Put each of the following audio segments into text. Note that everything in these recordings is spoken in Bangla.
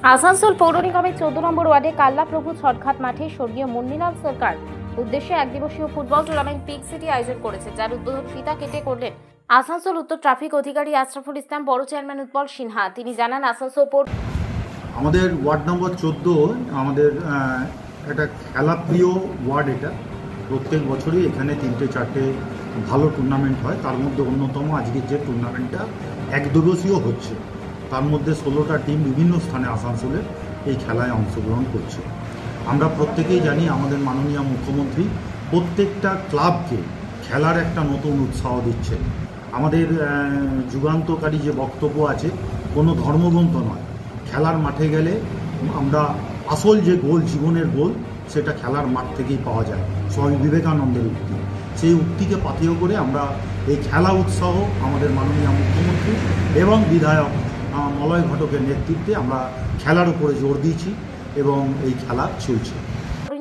আসানসোল পৌর নিগমের 14 নম্বর ওয়ার্ডে কাল্লাপ্রভু ছটঘাট মাঠে স্বর্গীয় মুন্নিলাল সরকার উদ্দেশ্যে একদিবসীয় ফুটবল টুর্নামেন্ট পিঙ্ক সিটি আয়োজন করেছে, যার উদ্বোধন ফিতা কেটে করলেন আসানসোল উত্তর ট্রাফিক অধিকারী আশরাফুল ইসলাম, বড় চেয়ারম্যান উৎপল সিনহা। তিনি জানান, আসানসোল পৌর আমাদের ওয়ার্ড নম্বর 14 আমাদের একটা খেলাপ্রিয় ওয়ার্ড। এটা প্রত্যেক বছরই এখানে 3-4টে ভালো টুর্নামেন্ট হয়। তার মধ্যে অন্যতম আজকের যে টুর্নামেন্টটা একদিবসীয় হচ্ছে, তার মধ্যে 16টা টিম বিভিন্ন স্থানে আসানসোলের এই খেলায় অংশগ্রহণ করছে। আমরা প্রত্যেকেই জানি আমাদের মাননীয় মুখ্যমন্ত্রী প্রত্যেকটা ক্লাবকে খেলার একটা নতুন উৎসাহ দিচ্ছে। আমাদের যুগান্তকারী যে বক্তব্য আছে, কোনো ধর্মগ্রন্থ নয়, খেলার মাঠে গেলে আমরা আসল যে গোল, জীবনের গোল, সেটা খেলার মাঠ থেকেই পাওয়া যায়। স্বামী বিবেকানন্দের উক্তি, সেই উক্তিকে পাথেয় করে আমরা এই খেলা উৎসাহ আমাদের মাননীয় মুখ্যমন্ত্রী এবং বিধায়ক মলয় ঘটকের নেতৃত্বে আমরা খেলার উপরে জোর দিয়েছি এবং এই খেলা চলছে।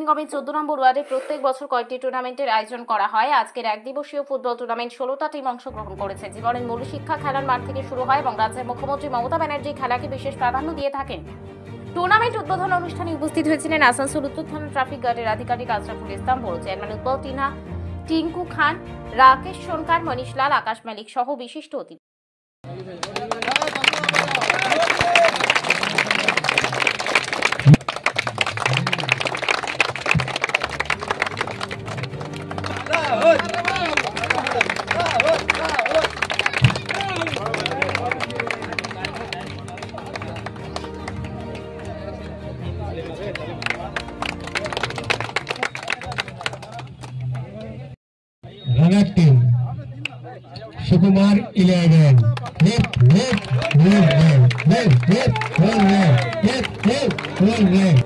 নিগমের 14 নম্বর ওয়ার্ডে প্রত্যেক বছর কয়েকটি টুর্নামেন্টের আয়োজন করা হয়। আজকের একদিবসীয় ফুটবল টুর্নামেন্ট 16টা টিম অংশগ্রহণ করেছে। জীবনের মূল শিক্ষা খেলার মাঠ থেকে শুরু হয় এবং রাজ্যের মুখ্যমন্ত্রী মমতা ব্যানার্জি খেলাকে বিশেষ প্রাধান্য দিয়ে থাকেন। টুর্নামেন্ট উদ্বোধন অনুষ্ঠানে উপস্থিত হয়েছিলেন আসানসোল উত্তর থানা ট্রাফিক গার্ডের আধিকারিক আশরাফুল ইসলাম, বড় চেয়ারম্যান উৎপল সিনহা, টিঙ্কু খান, রাকেশ সোনকার, মনীষ লাল, আকাশ মালিক সহ বিশিষ্ট অতিথি। Runner team, Sukumar 11. Left, left, left, left, left, one left, left, left, one left.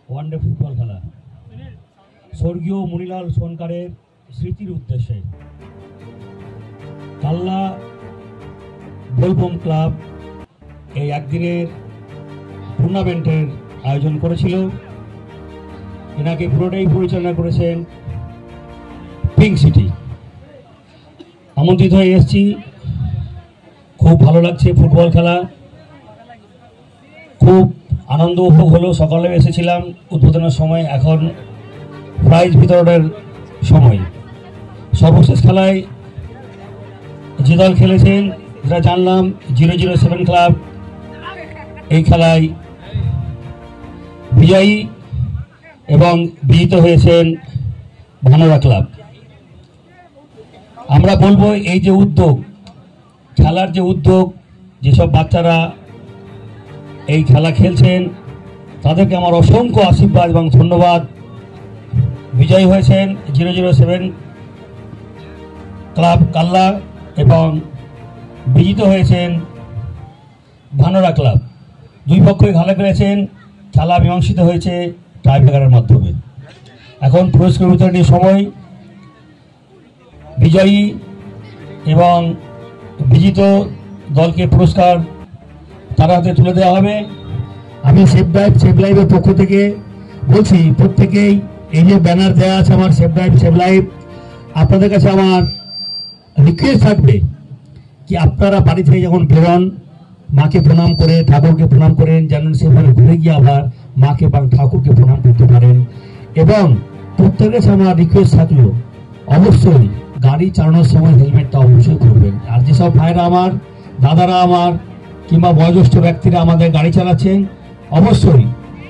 One day football খেলা স্বর্গীয় মুনিলাল সরকারের স্মৃতির উদ্দেশ্যে কাল্লা বোলবম ক্লাব এই একদিনের টুর্নামেন্টের আয়োজন করেছিল। এনাকে পুরোটাই পরিচালনা করেছেন পিঙ্ক সিটি। আমন্ত্রিত হয়ে এসেছি, খুব ভালো লাগছে। ফুটবল খেলা খুব আনন্দ উপভোগ হলো। সকালে এসেছিলাম উদ্বোধনের সময়, এখন প্রাইজ বিতরণের সময়। সর্বশেষ খেলায় যে দল খেলেছেন, যেটা জানলাম 007 ক্লাব এই খেলায় বিজয়ী এবং বিজিত হয়েছেন ভানোরা ক্লাব। আমরা বলবো, এই যে উদ্যোগ, খেলার যে উদ্যোগ, যেসব বাচ্চারা এই খেলা খেলছেন তাদেরকে আমার অসংখ্য আশীর্বাদ এবং ধন্যবাদ। বিজয়ী হয়েছেন 007 ক্লাব কাল্লা এবং বিজিত হয়েছেন ভানোরা ক্লাব। দুই পক্ষই খেলা খেলেছেন, খেলা মীমাংসিত হয়েছে টাইব্রেকারের মাধ্যমে। এখন পুরস্কার বিতরণের সময়। বিজয়ী এবং বিজিত দলকে পুরস্কার তার হাতে তুলে দেওয়া হবে। আমি সেভ লাইভের পক্ষ থেকে বলছি, প্রত্যেকেই এই যে ব্যানার দেওয়া আছে আমার সেভ লাইভ, আপনাদের কাছে আমার রিকোয়েস্ট থাকবে কি আপনারা বাড়ি থেকে যখন বেরোন, মাকে প্রণাম করে, ঠাকুরকে প্রণাম করেন, যেন সেভাবে ঘুরে গিয়ে আবার মাকে বা ঠাকুরকে প্রণাম করতে পারেন। এবং প্রত্যেকের কাছে আমার রিকোয়েস্ট থাকলো, অবশ্যই গাড়ি চালানোর সময় হেলমেটটা অবশ্যই করবেন। আর যেসব ভাইরা আমার, দাদারা আমার, কিংবা বয়োজ্যেষ্ঠ ব্যক্তিরা আমাদের গাড়ি চালাচ্ছেন, অবশ্যই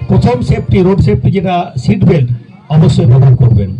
প্রথম সেফটি, রোড সেফটি যেটা সিট বেল্ট অবশ্যই ব্যবহার করবেন।